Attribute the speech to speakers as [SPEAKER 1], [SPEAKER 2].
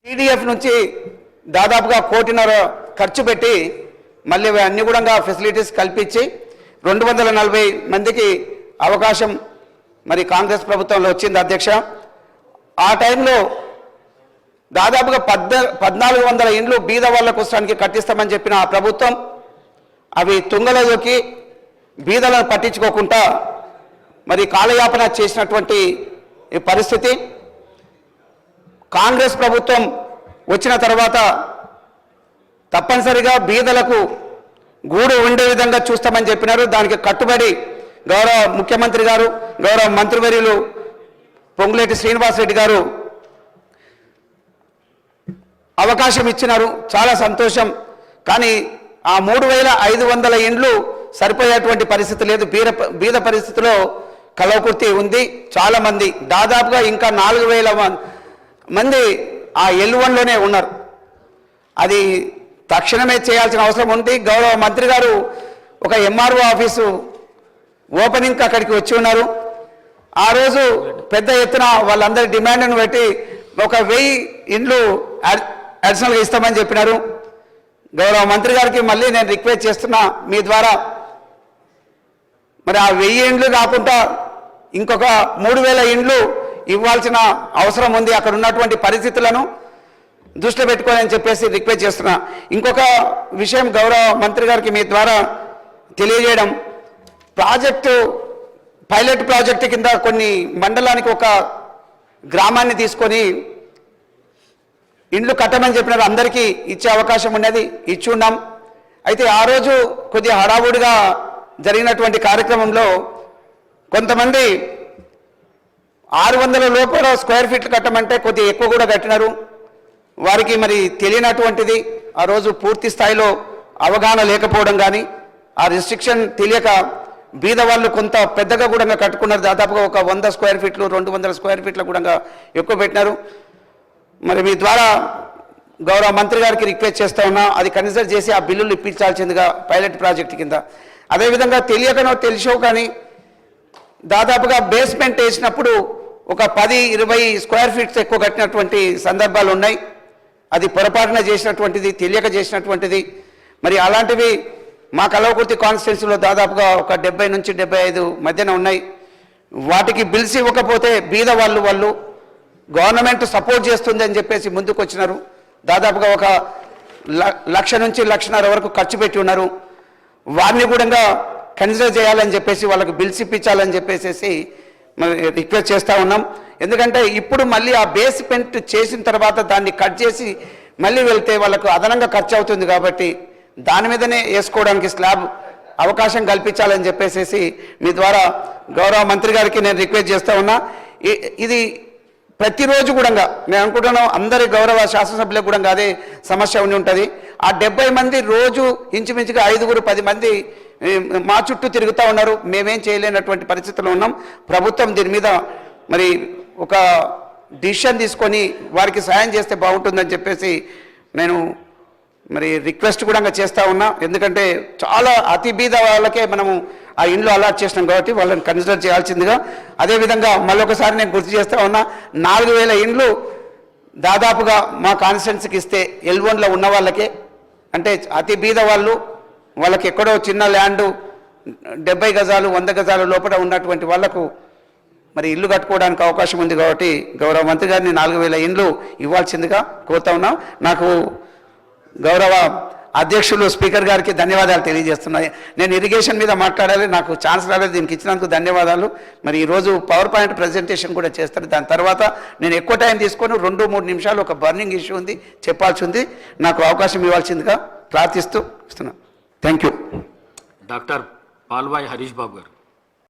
[SPEAKER 1] TDF నుంచి దాదాపుగా 1.5 కోటి ఖర్చు పెట్టి మళ్ళీ అన్ని కూడా ఫెసిలిటీస్ కల్పించి 240 మందికి అవకాశం మరి కాంగ్రెస్ ప్రభుత్వంలో వచ్చింది అధ్యక్ష. ఆ టైంలో దాదాపుగా 1400 ఇండ్లు బీద వాళ్ళ కోసానికి కట్టిస్తామని చెప్పిన ఆ ప్రభుత్వం అవి తుంగలలోకి బీదలను పట్టించుకోకుండా మరి కాలయాపన చేసినటువంటి పరిస్థితి. కాంగ్రెస్ ప్రభుత్వం వచ్చిన తర్వాత తప్పనిసరిగా బీదలకు గూడు ఉండే విధంగా చూస్తామని చెప్పినారు. దానికి కట్టుబడి గౌరవ ముఖ్యమంత్రి గారు, గౌరవ మంత్రివర్యులు పొంగులేటి శ్రీనివాసరెడ్డి గారు అవకాశం ఇచ్చినారు. చాలా సంతోషం. కానీ ఆ 3500 ఇండ్లు సరిపోయేటువంటి పరిస్థితి లేదు. బీద పరిస్థితిలో కలవకుర్తి ఉంది. చాలామంది దాదాపుగా ఇంకా 4000 మంది ఆ L1లోనే ఉన్నారు. అది తక్షణమే చేయాల్సిన అవసరం ఉంది. గౌరవ మంత్రి గారు ఒక MRO ఆఫీసు ఓపెనింగ్కి అక్కడికి వచ్చి ఉన్నారు. ఆ రోజు పెద్ద ఎత్తున వాళ్ళందరి డిమాండ్ను బట్టి 1000 ఇండ్లు అడిషనల్గా ఇస్తామని చెప్పినారు. గౌరవ మంత్రి గారికి మళ్ళీ నేను రిక్వెస్ట్ చేస్తున్నా మీ ద్వారా, మరి ఆ 1000 ఇండ్లు కాకుండా ఇంకొక 3000 ఇండ్లు ఇవ్వాల్సిన అవసరం ఉంది. అక్కడ ఉన్నటువంటి పరిస్థితులను దృష్టిలో పెట్టుకోవాలని చెప్పేసి రిక్వెస్ట్ చేస్తున్నా. ఇంకొక విషయం గౌరవ మంత్రి గారికి మీ ద్వారా తెలియజేయడం, పైలట్ ప్రాజెక్టు కింద కొన్ని మండలానికి ఒక గ్రామాన్ని తీసుకొని ఇండ్లు కట్టమని చెప్పినారు. అందరికీ ఇచ్చే అవకాశం ఉన్నది, ఇచ్చి ఉన్నాం. అయితే ఆ రోజు కొద్దిగా హడావుడిగా జరిగినటువంటి కార్యక్రమంలో కొంతమంది 600 లోపల స్క్వేర్ ఫీట్లు కట్టమంటే కొద్దిగా ఎక్కువ కూడా కట్టినారు. వారికి మరి తెలియనటువంటిది ఆ రోజు పూర్తి స్థాయిలో అవగాహన లేకపోవడం కానీ ఆ రిస్ట్రిక్షన్ తెలియక బీద వాళ్ళు కొంత పెద్దగా కూడా కట్టుకున్నారు. దాదాపుగా ఒక 100 స్క్వేర్ ఫీట్లు 200 స్క్వేర్ ఫీట్ల కూడా ఎక్కువ పెట్టినారు. మరి మీ ద్వారా గౌరవ మంత్రి గారికి రిక్వెస్ట్ చేస్తూ ఉన్నా, అది కన్సిడర్ చేసి ఆ బిల్లులు ఇప్పించాల్సిందిగా పైలట్ ప్రాజెక్టు కింద. అదేవిధంగా తెలియకనో తెలిసో కానీ దాదాపుగా బేస్మెంట్ వేసినప్పుడు ఒక 10-20 స్క్వేర్ ఫీట్స్ ఎక్కువ కట్టినటువంటి సందర్భాలు ఉన్నాయి. అది పొరపాటున చేసినటువంటిది, తెలియక చేసినటువంటిది. మరి అలాంటివి మా కల్వకుర్తి కాన్స్టిట్యున్సీలో దాదాపుగా ఒక 70 నుంచి 75 మధ్యన ఉన్నాయి. వాటికి బిల్స్ ఇవ్వకపోతే బీద వాళ్ళు గవర్నమెంట్ సపోర్ట్ చేస్తుంది అని చెప్పేసి ముందుకు వచ్చినారు. దాదాపుగా ఒక 1,00,000 నుంచి 1,50,000 వరకు ఖర్చు పెట్టి ఉన్నారు. వారిని కూడా కన్సిడర్ చేయాలని చెప్పేసి వాళ్ళకు బిల్స్ ఇప్పించాలని చెప్పేసి మరి రిక్వెస్ట్ చేస్తూ ఉన్నాం. ఎందుకంటే ఇప్పుడు మళ్ళీ ఆ బేస్మెంట్ చేసిన తర్వాత దాన్ని కట్ చేసి మళ్ళీ వెళ్తే వాళ్ళకు అదనంగా ఖర్చు అవుతుంది. కాబట్టి దాని మీదనే వేసుకోవడానికి స్లాబ్ అవకాశం కల్పించాలని చెప్పేసి మీ ద్వారా గౌరవ మంత్రి గారికి నేను రిక్వెస్ట్ చేస్తూ ఉన్నా. ఇది ప్రతిరోజు కూడా నేను అనుకుంటున్నాను అందరి గౌరవ శాసనసభ్యులకు కూడా అదే సమస్య ఉండి ఉంటుంది. ఆ 70 మంది రోజు ఇంచుమించుగా 5-10 మంది మా చుట్టూ తిరుగుతూ ఉన్నారు. మేమేం చేయలేనటువంటి పరిస్థితుల్లో ఉన్నాం. ప్రభుత్వం దీని మీద మరి ఒక డిసిషన్ తీసుకొని వారికి సాయం చేస్తే బాగుంటుందని చెప్పేసి నేను మరి రిక్వెస్ట్ కూడా చేస్తూ ఉన్నా. ఎందుకంటే చాలా అతి బీద వాళ్ళకే మనము ఆ ఇండ్లు అలాట్ చేసినాం కాబట్టి వాళ్ళని కన్సిడర్ చేయాల్సిందిగా. అదేవిధంగా మళ్ళొకసారి నేను గుర్తు చేస్తూ ఉన్నా, 4000 ఇండ్లు దాదాపుగా మా కాన్స్టిట్యున్సీకి ఇస్తే L1లో ఉన్న వాళ్ళకే, అంటే అతి బీద వాళ్ళకి ఎక్కడో చిన్న ల్యాండు 70 గజాలు 100 గజాల లోపల ఉన్నటువంటి వాళ్లకు మరి ఇల్లు కట్టుకోవడానికి అవకాశం ఉంది. కాబట్టి గౌరవ మంత్రి గారిని 4000 ఇండ్లు ఇవ్వాల్సిందిగా కోరుతా ఉన్నాం. నాకు గౌరవ అధ్యక్షులు స్పీకర్ గారికి ధన్యవాదాలు తెలియజేస్తున్నాయి. నేను ఇరిగేషన్ మీద మాట్లాడాలి, నాకు ఛాన్స్ రాలేదు. దీనికి ఇచ్చినందుకు ధన్యవాదాలు. మరి ఈరోజు పవర్ పాయింట్ ప్రజెంటేషన్ కూడా చేస్తారు. దాని తర్వాత నేను ఎక్కువ టైం తీసుకొని 2-3 నిమిషాలు ఒక బర్నింగ్ ఇష్యూ ఉంది చెప్పాల్సి ఉంది. నాకు అవకాశం ఇవ్వాల్సిందిగా ప్రార్థిస్తూ ఇస్తున్నాను. Thank you.
[SPEAKER 2] Doctor Palvai Harish Babu గారు.